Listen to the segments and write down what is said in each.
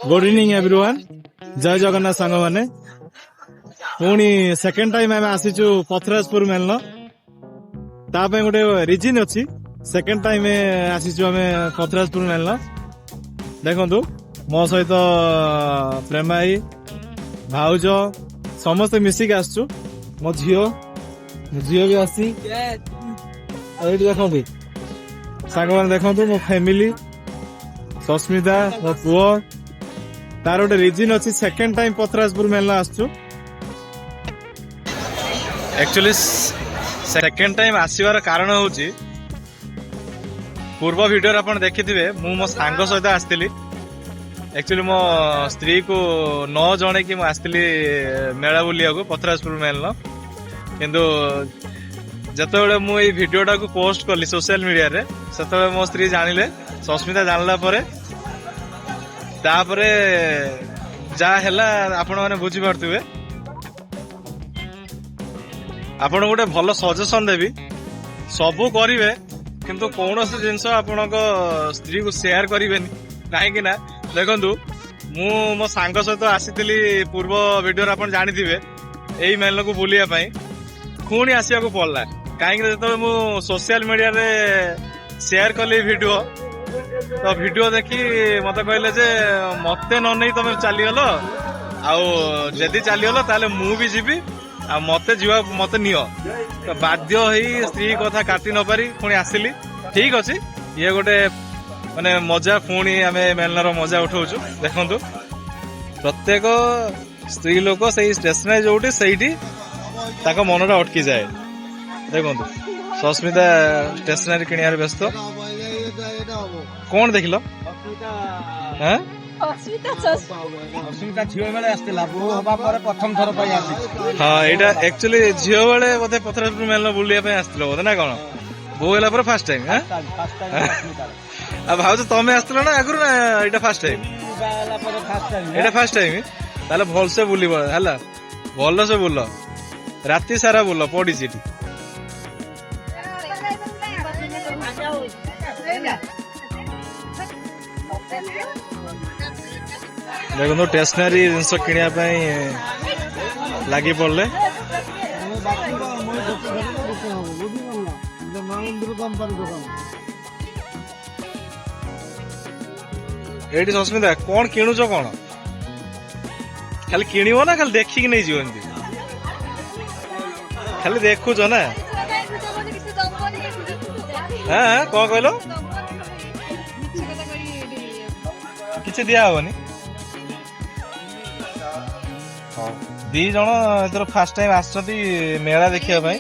Good evening everyone जय जगन्नाथ सांग मैंने पुणी सेकेंड टाइम आम आसीचु पथराजपुर मेलन गोटे रिजन अच्छी सेकेंड टाइम आसीचु आम पथराजपुर मेलन देखु मो सहित प्रेमाई भाउज समस्ते मिसिक आसचु मो झील भी आसी देखु सांग मैंने देखु मो फैमिली सस्मिता मो पुओ तार गोटे रिजन अच्छी सेकेंड टाइम पथराजपुर मेला आसचु एक्चुअली सेकेंड टाइम आसवार कारण होची पूर्व वीडियो आपण देखिथिबे मु मो सांग सहित आस्तिली एक्चुअली मो स्त्री को न जणे कि मु आस्तिली मेला बुलिया को पथराजपुर मेला किंतु जतबेले मु ए वीडियोटा को पोस्ट करली सोशल मीडिया रे सेतबेले मो स्त्री जानिले सस्मिता जानला परे तापरे जा हैला आपण माने बुझी पारथुवे आपण गोटे भल सजेशन देबी सबू करिवे किंतु कौनसी जिनस आपणक स्त्री को शेयर करिवेनी काहेकि ना देखंतु मु मो सांग सहित आसीतिली पूर्व वीडियो रे आपण जानिथिबे एई मेल को बुलिया पई पुणी आसिया को पड़ला काहेकि जतबे मु सोशल मीडिया रे शेयर कली वीडियो तो वीडियो देखी मत कहले जे मते न नहीं तुम चलीगल आदि चलीगल ताले मु भी जीवी आ मते जीवा मते नियो तो बाध्य होई स्त्री कथा काटी न पारी पुणी आसिली ठीक अछि ये गोटे माने मजा पुणी आमे मेलनार मजा उठाउछु देखंतु प्रत्येक स्त्री लोक सही स्टेशनरी जोटी सहीटी ताको मनटा अटकी जाए देखंतु सस्मिता स्टेशनरी किनियार व्यस्त कौन देखिल प्रथम थर हाँ यहाँ एक्चुअली झील बेले बोधे पथराजपुर मेल बुलिया आसथिल बोधे ना कौन बो है फास्ट टाइम भाज तमें आसथिल ना आगु ना यहाँ फास्ट टाइम यहाँ फास्ट टाइम ताले भलसे बुलिब है भल से बुल राति सारा बुल पड़ी देखो स्टेशनरी जिनस किणा लगी पड़े ये सस्मिता कौन किणुच कौन खाली किणव ना खाली देखिक नहीं जीवन खाली देखुच ना हाँ कौन कहल किसी दिया हेनी दी जन एथर फास्ट टाइम आसछंती मेला देखिया भाई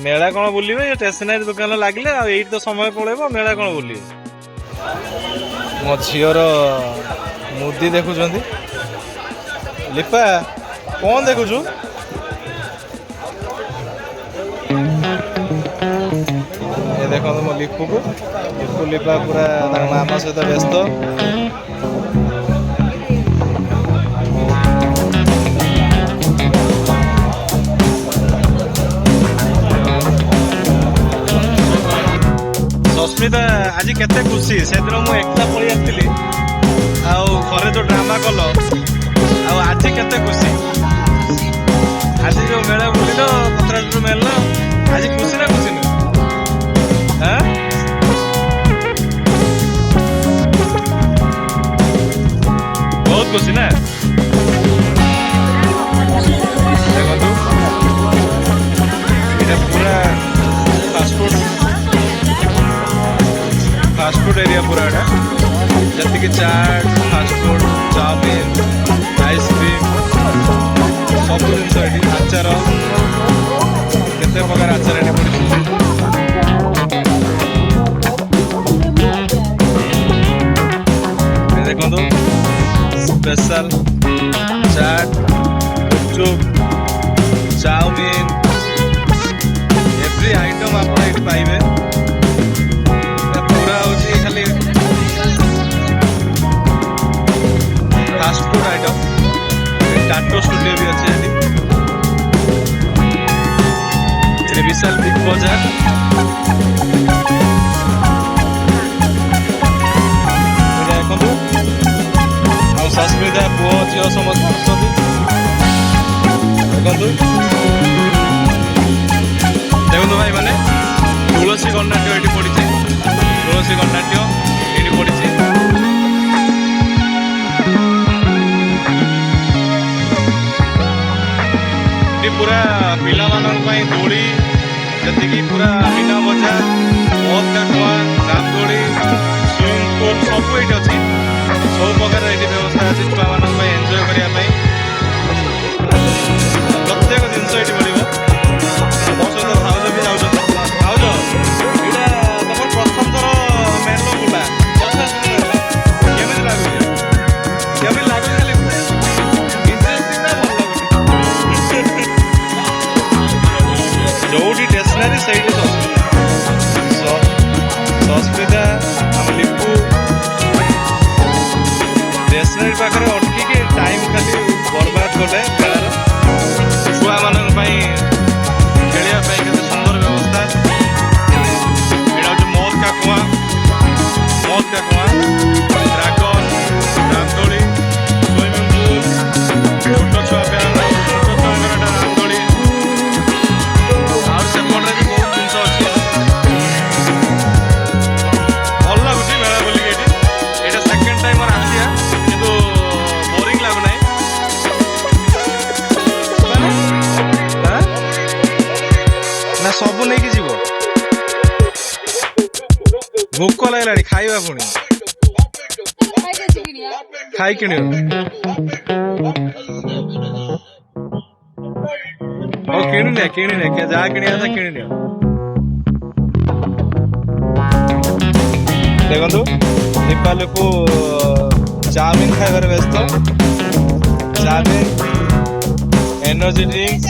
मेला कौन बुलिबे स्टेशनरी दुकान लागिले आ एई तो समय पळेबो मेला कौन बुलिबे मो झियर मुदी देखुछंती लिपा कौन देखुछु ये देखो मो लिपु को लिपा पूरा मामा सहित व्यस्त सस्मिता आज केते खुशी से दिन मु एकला पळी आस्तिली घरे जो ड्रामा कल आज केते खुशी आज जो मेला बुलिल पथराजपुर मेला आज खुशी ना खुशी ना हाँ बहुत खुशी ना देखो ये पूरा फास्टफुड एरिया पूरा जति कि चाट फास्टफुड चाउमिन आइसक्रीम सब जिन आचार केते प्रकार आचार ये पड़ी देखो स्पेशल चाट गुपचुप चाउमिन एवरी आइटम आप पाइबे पूरा होची खाली फास्ट फूड आइटम टाटो स्टूडियो भी अच्छे विशाल बिग बाजार देखो ଝିଅ ସମସ୍ତେ ଆସୁଛନ୍ତି। ଦେଖନ୍ତୁ ଦେଖନ୍ତୁ ଭାଇ ମାନେ ତୁଳସୀ ଗଣନାଟ୍ୟ ଏଠି ପଡ଼ିଛି। ତୁଳସୀ ଗଣନାଟ୍ୟ ଏଠି ପଡ଼ିଛି। ଏଠି ପୁରା ପିଲାମାନଙ୍କ ପାଇଁ ଦୋଳି ଯେତିକି ପୁରା ମୀନା ବଜାର ମଦ କାଠୁଆ ରାମଦୋଳି ସୁଇମିଂ ପୁଲ୍ ସବୁ ଏଇଠି ଅଛି। ସବୁ ପ୍ରକାର ଏଠି ବ୍ୟବସ୍ଥା ଅଛି ଛୁଆମାନଙ୍କ ପାଇଁ ଏନ୍ଜୟ କରିବା ପାଇଁ। ପ୍ରତ୍ୟେକ ଜିନିଷ ଏଠି ମିଳିବ। ମୋ ସହିତ ଭାଉଜ ବି ଯାଉଛନ୍ତି। ଭାଉଜ ଏଇଟା ତମର ପ୍ରଥମ ଥର ମେଲ ବୁଲା କେମିତି ଲାଗୁଛି? କେମିତି ଲାଗୁଛି ଖାଲି ଇଣ୍ଟରେଷ୍ଟିଂ ନା ଭଲ ଲାଗୁଛି? ଯୋଉଠି ଷ୍ଟେସନାରୀ ସେଇଠି ସସ୍ମିତା ଆମ ଲିପୁ ଷ୍ଟେସନାରୀ ପାଖରେ ଅଟକିକି ଟାଇମ୍ ଖାଲି ବର୍ବାଦ କଲେ ଖେଳର। ଛୁଆମାନଙ୍କ ପାଇଁ ଖେଳିବା ପାଇଁ କେତେ ସୁନ୍ଦର ବ୍ୟବସ୍ଥା। ଏଇଟା ହେଉଛି ମଦ କାକୁଆ ଡ୍ରାଗନ ରାମଦୋଳି ସୁଇମିଂ ପୁଲ୍ ଛୋଟ ଛୁଆଙ୍କର ଏଟା ରାମଦୋଳି। ଆଉ ସେପଟରେ ବି ବହୁତ ଜିନିଷ ଅଛି। ଭଲ ଲାଗୁଛି ମେଳା ବୁଲିକି ଏଠି। ଏଇଟା ସେକେଣ୍ଡ ଟାଇମ୍ ମୋର ଆସିବା କିନ୍ତୁ ବୋରିଂ ଲାଗୁନାହିଁ। ନା ସବୁ ନେଇକି ଯିବ? ଭୋକ ଲାଗିଲାଣି ଖାଇବା ପୁଣି ଖାଇ କିଣିବ। ହଉ କିଣିନିଅ ଯାହା କିଣିବା କଥା କିଣିନିଅ। ଦେଖନ୍ତୁ ଦୀପାଲିକୁ ଚାଉମିନ ଖାଇବାରେ ବ୍ୟସ୍ତ। ଚାଉମିନ ଏନର୍ଜି ଡ୍ରିଙ୍କ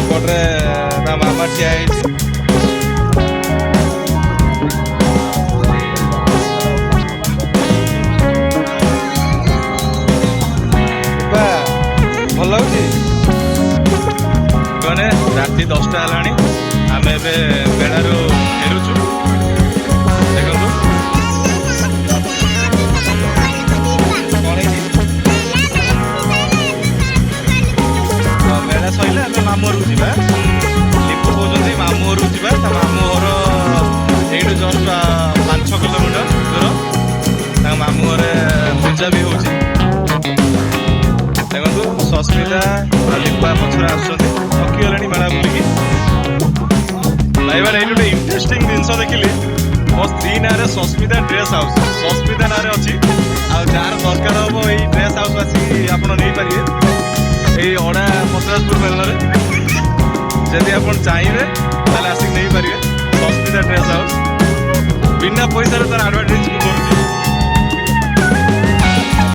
ଏପଟରେ ତା ମାମା ଠିଆ ହେଇଛି। ଭଲ ଲାଗୁଛି ମାନେ ରାତି 10ଟା ହେଲାଣି। ଆମେ ଏବେ ମେଳାରୁ ଫେରୁଛୁ। ଦେଖନ୍ତୁ ମେଳା ସରିଲେ ଆମେ ମାମୁଁ ଘରକୁ ଯିବା। ଲିପୁ କହୁଛନ୍ତି ମାମୁଁ ଘରକୁ ଯିବା। ତା ମାମୁଁ ଘର ଏଇଠୁ ଜଷ୍ଟ 5-6 କିଲୋମିଟର ଦୂର। ତାଙ୍କ ମାମୁଁ ଘରେ ପୂଜା ବି ହଉଛି। ଦେଖନ୍ତୁ ସସ୍ମିତା ଲିପା ପଛରେ ଆସୁଛନ୍ତି। ଥକିଗଲେଣି ମେଳା ବୁଲିକି। ଭାଇ ମାନେ ଏଇଠି ଗୋଟେ ଇଣ୍ଟରେଷ୍ଟିଂ ଜିନିଷ ଦେଖିଲି। ମୋ ସ୍ତ୍ରୀ ନାଁରେ ସସ୍ମିତା ଡ୍ରେସ୍ ହାଉସ୍ ସସ୍ମିତା ନାଁରେ ଅଛି। ଆଉ ଯାହାର ଦରକାର ହବ ଏଇ ଡ୍ରେସ୍ ହାଉସ୍ ଆସିକି ଆପଣ ନେଇପାରିବେ ଏଇ ଅଡ଼ା ପଚାଶପୁର ମେଲରେ। ଯଦି ଆପଣ ଚାହିଁବେ ତାହେଲେ ଆସିକି ନେଇପାରିବେ ସସ୍ମିତା ଡ୍ରେସ୍ ହାଉସ୍। ବିନା ପଇସାରେ ତାର ଆଡଭର୍ଟାଇଜ